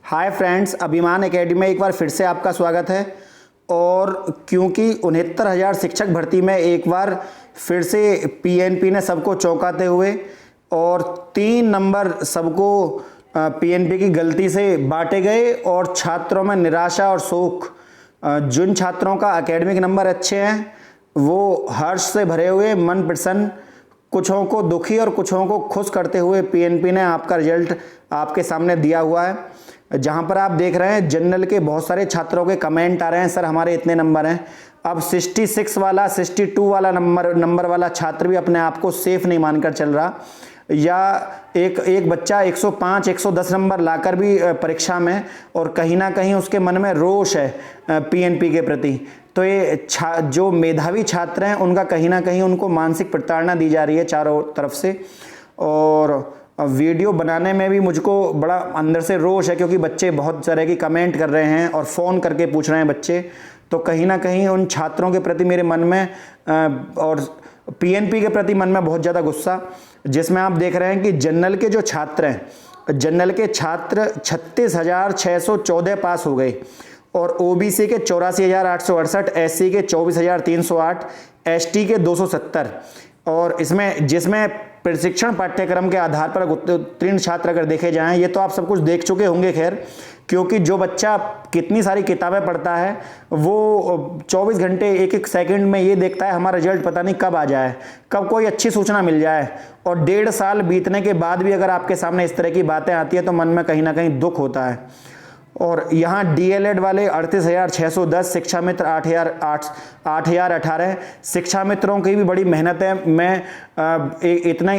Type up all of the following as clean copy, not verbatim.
Hi friends, अभिमान academy में एक बार फिर से आपका स्वागत है। और क्योंकि 69,000 शिक्षक भर्ती में एक बार फिर से पीएनपी ने सबको चौंकाते हुए और 3 नंबर सबको पीएनपी की गलती से बांटे गए और छात्रों में निराशा और शोक। जिन छात्रों का एकेडमिक नंबर अच्छे हैं वो हर्ष से भरे हुए, मन प्रसन्न, कुछों को दुखी और कुछों को खुश करते हुए पीएनपी ने आपका रिजल्ट आपके सामने दिया हुआ है। जहां पर आप देख रहे हैं जनरल के बहुत सारे छात्रों के कमेंट आ रहे हैं, सर हमारे इतने नंबर हैं। अब 66 वाला 62 वाला नंबर वाला छात्र भी अपने आप को सेफ नहीं मानकर चल रहा, या एक बच्चा 105 110 नंबर लाकर भी परीक्षा में, और कहीं ना कहीं उसके मन में रोष है पीएनपी के प्रति। तो ये जो मेधावी छात्र हैं उनका कहीं ना कहीं उनको मानसिक प्रताड़ना दी जा रही है चारों तरफ से। और वीडियो बनाने में भी मुझको बड़ा अंदर से रोष है, क्योंकि बच्चे बहुत तरह की कमेंट कर रहे हैं और फ़ोन करके पूछ रहे हैं बच्चे। तो कहीं ना कहीं उन छात्रों के प्रति मेरे मन में और पीएनपी के प्रति मन में बहुत ज़्यादा गुस्सा, जिसमें आप देख रहे हैं कि जनरल के जो छात्र हैं, जनरल के छात्र 36,614 पास हो गए और ओबीसी के 84,868, एससी के 24,308, एसटी के 270। और इसमें जिसमें प्रशिक्षण पाठ्यक्रम के आधार पर उत्तीर्ण छात्र अगर देखे जाएं, ये तो आप सब कुछ देख चुके होंगे खैर, क्योंकि जो बच्चा कितनी सारी किताबें पढ़ता है वो 24 घंटे एक एक सेकंड में ये देखता है हमारा रिजल्ट पता नहीं कब आ जाए, कब कोई अच्छी सूचना मिल जाए। और 1.5 साल बीतने के बाद भी अगर आपके सामने इस तरह की बातें आती है तो मन में कहीं ना कहीं दुख होता है। और यहाँ डीएलएड वाले 38,610, शिक्षा मित्र 8,018। शिक्षा मित्रों की भी बड़ी मेहनत है। मैं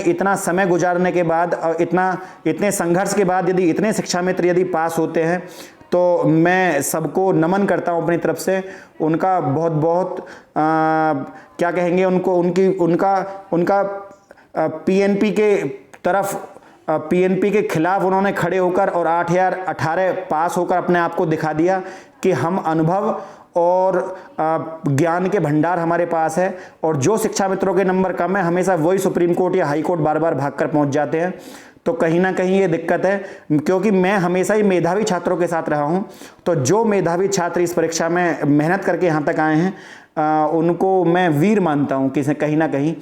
इतना समय गुजारने के बाद और इतने संघर्ष के बाद यदि इतने शिक्षा मित्र यदि पास होते हैं तो मैं सबको नमन करता हूँ अपनी तरफ से। उनका बहुत बहुत क्या कहेंगे, उनका पीएनपी के तरफ, पीएनपी के खिलाफ उन्होंने खड़े होकर और 8,018 पास होकर अपने आप को दिखा दिया कि हम अनुभव और ज्ञान के भंडार हमारे पास है। और जो शिक्षा मित्रों के नंबर कम है हमेशा वही सुप्रीम कोर्ट या हाई कोर्ट बार बार भागकर पहुंच जाते हैं। तो कहीं ना कहीं ये दिक्कत है, क्योंकि मैं हमेशा ही मेधावी छात्रों के साथ रहा हूं। तो जो मेधावी छात्र इस परीक्षा में मेहनत करके यहाँ तक आए हैं उनको मैं वीर मानता हूँ कहीं ना कहीं,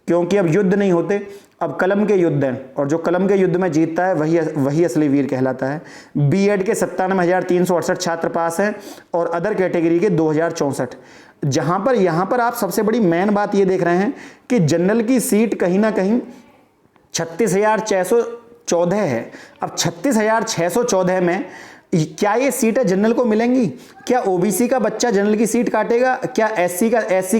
क्योंकि अब युद्ध नहीं होते, अब कलम के युद्ध हैं। और जो कलम के युद्ध में जीतता है वही असली वीर कहलाता है। बीएड के 97,368 छात्र पास हैं और अदर कैटेगरी के 2,064। यहाँ पर आप सबसे बड़ी मेन बात ये देख रहे हैं कि जनरल की सीट कहीं ना कहीं 36,614 है। अब 36,614 में क्या ये सीटें जनरल को मिलेंगी? क्या ओबीसी का बच्चा जनरल की सीट काटेगा? क्या एससी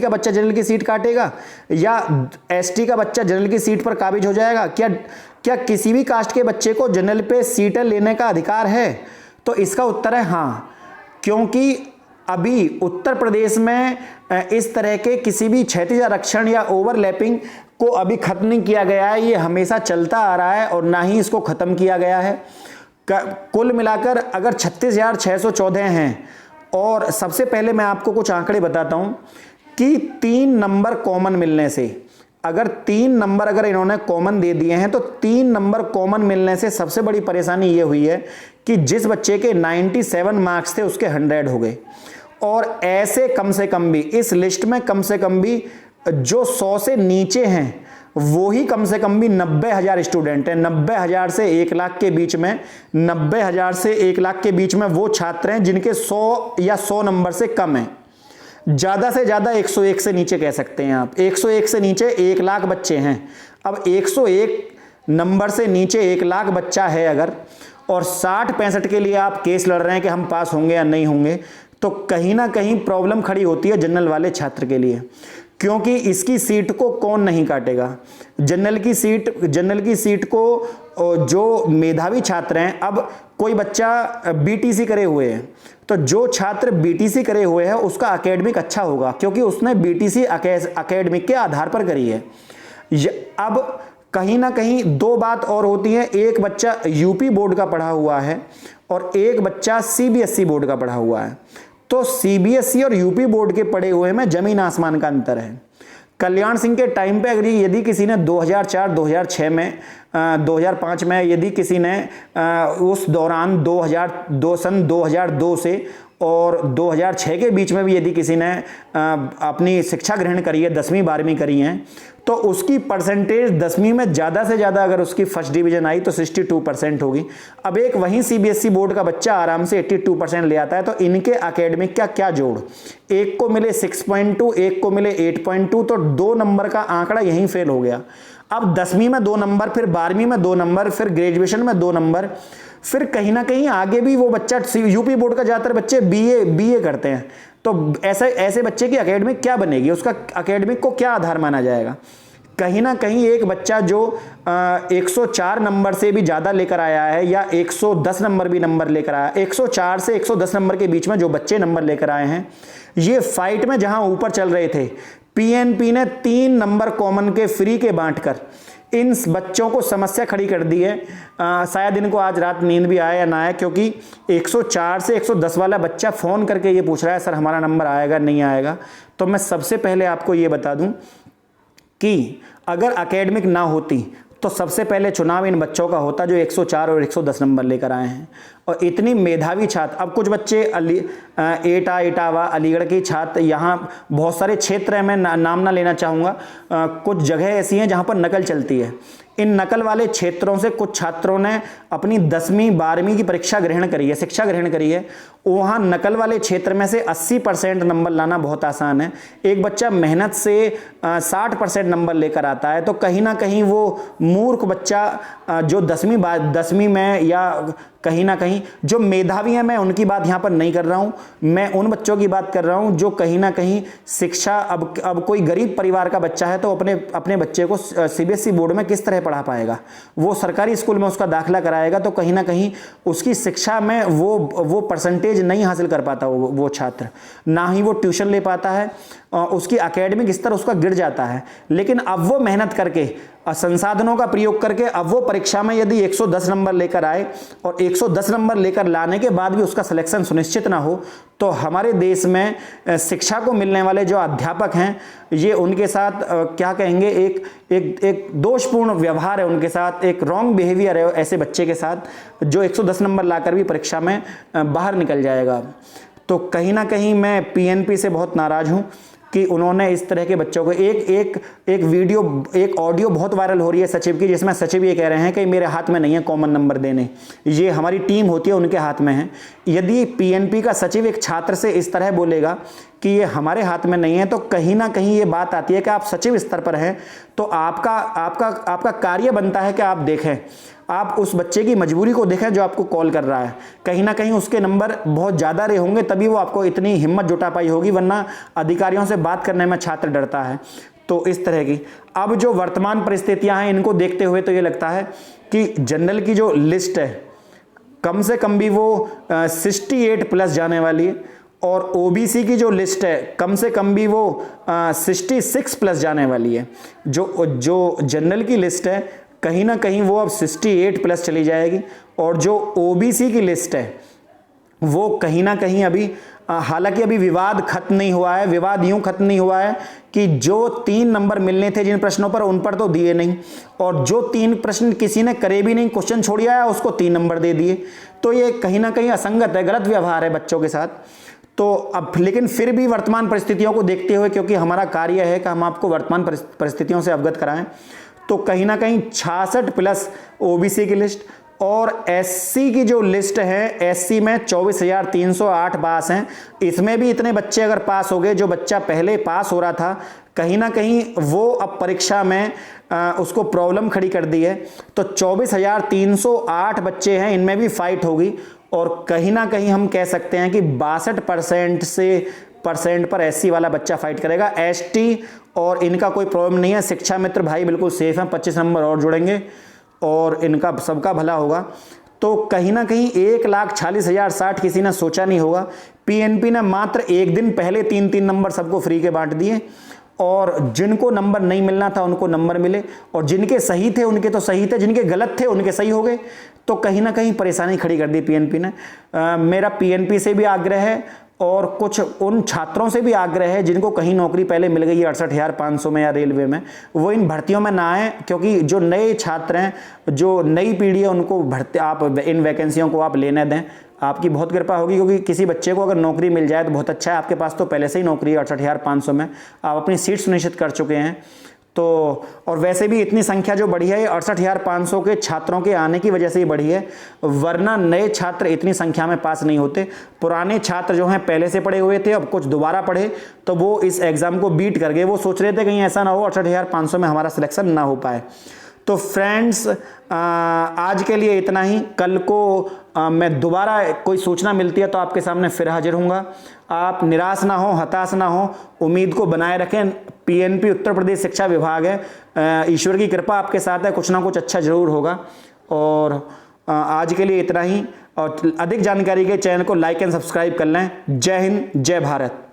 का बच्चा जनरल की सीट काटेगा? या एसटी का बच्चा जनरल की सीट पर काबिज हो जाएगा? क्या किसी भी कास्ट के बच्चे को जनरल पे सीटें लेने का अधिकार है? तो इसका उत्तर है हाँ, क्योंकि अभी उत्तर प्रदेश में इस तरह के किसी भी क्षैतिज आरक्षण या ओवरलैपिंग को अभी खत्म नहीं किया गया है। ये हमेशा चलता आ रहा है और ना ही इसको खत्म किया गया है। कुल मिलाकर अगर 36,614 हैं, और सबसे पहले मैं आपको कुछ आंकड़े बताता हूं कि 3 नंबर कॉमन मिलने से, अगर 3 नंबर अगर इन्होंने कॉमन दे दिए हैं तो 3 नंबर कॉमन मिलने से सबसे बड़ी परेशानी ये हुई है कि जिस बच्चे के 97 मार्क्स थे उसके 100 हो गए। और ऐसे कम से कम भी इस लिस्ट में कम से कम भी जो 100 से नीचे हैं वो ही कम से कम भी 90,000 स्टूडेंट हैं। 90,000 से 1 लाख के बीच में, 90,000 से 1 लाख के बीच में वो छात्र हैं जिनके 100 या 100 नंबर से कम है। ज्यादा से ज्यादा 101 से नीचे कह सकते हैं आप। 101 से नीचे 1 लाख बच्चे हैं। अब 101 नंबर से नीचे 1 लाख बच्चा है अगर, और 60-65 के लिए आप केस लड़ रहे हैं कि हम पास होंगे या नहीं होंगे, तो कहीं ना कहीं प्रॉब्लम खड़ी होती है जनरल वाले छात्र के लिए। क्योंकि इसकी सीट को कौन नहीं काटेगा? जनरल की सीट को जो मेधावी छात्र हैं, अब कोई बच्चा बीटीसी करे हुए है तो जो छात्र बीटीसी करे हुए है उसका एकेडमिक अच्छा होगा, क्योंकि उसने बीटीसी एकेडमिक के आधार पर करी है। अब कहीं ना कहीं 2 बात और होती है, एक बच्चा यूपी बोर्ड का पढ़ा हुआ है और एक बच्चा सीबीएसई बोर्ड का पढ़ा हुआ है। तो सीबीएसई और यूपी बोर्ड के पढ़े हुए में जमीन आसमान का अंतर है। कल्याण सिंह के टाइम पे अगर यदि किसी ने 2004-2006 में 2005 में यदि किसी ने उस दौरान सन 2002 से और 2006 के बीच में भी यदि किसी ने अपनी शिक्षा ग्रहण करी है, 10वीं 12वीं करी है, तो उसकी परसेंटेज 10वीं में ज़्यादा से ज़्यादा अगर उसकी फर्स्ट डिवीजन आई तो 62% होगी। अब एक वहीं सीबीएसई बोर्ड का बच्चा आराम से 82% ले आता है, तो इनके एकेडमिक का क्या जोड़, एक को मिले 6.2, एक को मिले 8.2, तो 2 नंबर का आंकड़ा यहीं फेल हो गया। अब 10वीं में 2 नंबर, फिर 12वीं में 2 नंबर, फिर ग्रेजुएशन में 2 नंबर, फिर कहीं ना कहीं आगे भी वो बच्चा, यूपी बोर्ड का ज़्यादातर बच्चे बीए करते हैं, तो ऐसे बच्चे की एकेडमिक क्या बनेगी, उसका एकेडमिक को क्या आधार माना जाएगा। कहीं ना कहीं एक बच्चा जो 104 नंबर से भी ज़्यादा लेकर आया है या 110 नंबर भी नंबर लेकर आया, 104 से 110 नंबर के बीच में जो बच्चे नंबर लेकर आए हैं, ये फाइट में जहां ऊपर चल रहे थे, पीएनपी ने 3 नंबर कॉमन के फ्री के बांटकर इन बच्चों को समस्या खड़ी कर दी है। शायद इनको आज रात नींद भी आए या ना आए, क्योंकि 104 से 110 वाला बच्चा फ़ोन करके ये पूछ रहा है सर हमारा नंबर आएगा नहीं आएगा। तो मैं सबसे पहले आपको ये बता दूं कि अगर एकेडमिक ना होती तो सबसे पहले चुनाव इन बच्चों का होता जो 104 और 110 नंबर लेकर आए हैं। और इतनी मेधावी छात्र, अब कुछ बच्चे इटावा अलीगढ़ की छात्र, यहाँ बहुत सारे क्षेत्र हैं, मैं नाम ना लेना चाहूँगा, कुछ जगह ऐसी हैं जहाँ पर नकल चलती है। इन नकल वाले क्षेत्रों से कुछ छात्रों ने अपनी 10वीं 12वीं की परीक्षा ग्रहण करी है, शिक्षा ग्रहण करी है। वहाँ नकल वाले क्षेत्र में से 80% नंबर लाना बहुत आसान है। एक बच्चा मेहनत से 60% नंबर लेकर आता है, तो कहीं ना कहीं वो मूर्ख बच्चा जो 10वीं में या कहीं ना कहीं जो मेधावी हैं, मैं उनकी बात यहाँ पर नहीं कर रहा हूँ, मैं उन बच्चों की बात कर रहा हूँ जो कहीं ना कहीं शिक्षा, अब कोई गरीब परिवार का बच्चा है तो अपने बच्चे को सीबीएसई बोर्ड में किस तरह पढ़ा पाएगा। वो सरकारी स्कूल में उसका दाखिला कराएगा तो कहीं ना कहीं उसकी शिक्षा में वो परसेंटेज नहीं हासिल कर पाता वो छात्र, ना ही वो ट्यूशन ले पाता है, उसकी एकेडमिक स्तर उसका गिर जाता है। लेकिन अब वो मेहनत करके, संसाधनों का प्रयोग करके, अब वो परीक्षा में यदि 110 नंबर लेकर आए और 110 नंबर लेकर लाने के बाद भी उसका सिलेक्शन सुनिश्चित ना हो, तो हमारे देश में शिक्षा को मिलने वाले जो अध्यापक हैं, ये उनके साथ क्या कहेंगे, एक दोषपूर्ण व्यवहार है उनके साथ, एक रॉन्ग बिहेवियर है ऐसे बच्चे के साथ जो 110 नंबर लाकर भी परीक्षा में बाहर निकल जाएगा। तो कहीं ना कहीं मैं पीएनपी से बहुत नाराज हूँ कि उन्होंने इस तरह के बच्चों को एक वीडियो, एक ऑडियो बहुत वायरल हो रही है सचिव की, जिसमें सचिव ये कह रहे हैं कि मेरे हाथ में नहीं है कॉमन नंबर देने, ये हमारी टीम होती है उनके हाथ में है। यदि पीएनपी का सचिव एक छात्र से इस तरह बोलेगा कि ये हमारे हाथ में नहीं है, तो कहीं ना कहीं ये बात आती है कि आप सचिव स्तर पर हैं, तो आपका कार्य बनता है कि आप देखें, आप उस बच्चे की मजबूरी को देखें जो आपको कॉल कर रहा है। कहीं ना कहीं उसके नंबर बहुत ज़्यादा रहे होंगे तभी वो आपको इतनी हिम्मत जुटा पाई होगी, वरना अधिकारियों से बात करने में छात्र डरता है। तो इस तरह की अब जो वर्तमान परिस्थितियां हैं, इनको देखते हुए तो ये लगता है कि जनरल की जो लिस्ट है कम से कम भी वो 68+ जाने वाली है, और ओबीसी की जो लिस्ट है कम से कम भी वो 66+ जाने वाली है। जो जनरल की लिस्ट है कहीं ना कहीं वो अब 68+ चली जाएगी, और जो ओबीसी की लिस्ट है वो कहीं ना कहीं अभी, हालांकि अभी विवाद खत्म नहीं हुआ है, विवाद यूं खत्म नहीं हुआ है कि जो 3 नंबर मिलने थे जिन प्रश्नों पर, उन पर तो दिए नहीं, और जो 3 प्रश्न किसी ने करे भी नहीं, क्वेश्चन छोड़ आया, उसको 3 नंबर दे दिए। तो ये कहीं ना कहीं असंगत है, गलत व्यवहार है बच्चों के साथ। तो अब लेकिन फिर भी वर्तमान परिस्थितियों को देखते हुए, क्योंकि हमारा कार्य है कि हम आपको वर्तमान परिस्थितियों से अवगत कराएं, तो कहीं ना कहीं 66+ ओबीसी की लिस्ट, और एससी की जो लिस्ट है, एससी में 24,308 पास हैं। इसमें भी इतने बच्चे अगर पास हो गए, जो बच्चा पहले पास हो रहा था कहीं ना कहीं वो अब परीक्षा में उसको प्रॉब्लम खड़ी कर दी है। तो 24,308 बच्चे हैं, इनमें भी फाइट होगी, और कहीं ना कहीं हम कह सकते हैं कि 62% पर एससी वाला बच्चा फाइट करेगा। एसटी और इनका कोई प्रॉब्लम नहीं है, शिक्षा मित्र भाई बिल्कुल सेफ हैं, 25 नंबर और जुड़ेंगे और इनका सबका भला होगा। तो कहीं ना कहीं 1,40,060 किसी ने सोचा नहीं होगा। पीएनपी ने मात्र एक दिन पहले 3-3 नंबर सबको फ्री के बांट दिए, और जिनको नंबर नहीं मिलना था उनको नंबर मिले, और जिनके सही थे उनके तो सही थे, जिनके गलत थे उनके सही हो गए। तो कहीं ना कहीं परेशानी खड़ी कर दी पीएनपी ने। मेरा पीएनपी से भी आग्रह है और कुछ उन छात्रों से भी आग्रह है जिनको कहीं नौकरी पहले मिल गई है 68,500 में या रेलवे में, वो इन भर्तियों में ना आए, क्योंकि जो नए छात्र हैं, जो नई पीढ़ी है, उनको भर्ती आप इन वैकेंसियों को आप लेने दें। आपकी बहुत कृपा होगी, क्योंकि किसी बच्चे को अगर नौकरी मिल जाए तो बहुत अच्छा है। आपके पास तो पहले से ही नौकरी है 68,500 में, आप अपनी सीट सुनिश्चित कर चुके हैं। तो और वैसे भी इतनी संख्या जो बढ़ी है 68,500 के छात्रों के आने की वजह से ही बढ़ी है, वरना नए छात्र इतनी संख्या में पास नहीं होते। पुराने छात्र जो हैं पहले से पढ़े हुए थे, अब कुछ दोबारा पढ़े तो वो इस एग्ज़ाम को बीट कर गए। वो सोच रहे थे कहीं ऐसा ना हो 68,500 में हमारा सिलेक्शन ना हो पाए। तो फ्रेंड्स, आज के लिए इतना ही। कल को मैं दोबारा कोई सूचना मिलती है तो आपके सामने फिर हाजिर होऊंगा। आप निराश ना हो, हताश ना हो, उम्मीद को बनाए रखें। पीएनपी उत्तर प्रदेश शिक्षा विभाग है, ईश्वर की कृपा आपके साथ है, कुछ ना कुछ अच्छा जरूर होगा। और आज के लिए इतना ही, और अधिक जानकारी के चैनल को लाइक एंड सब्सक्राइब कर लें। जय हिंद, जय भारत।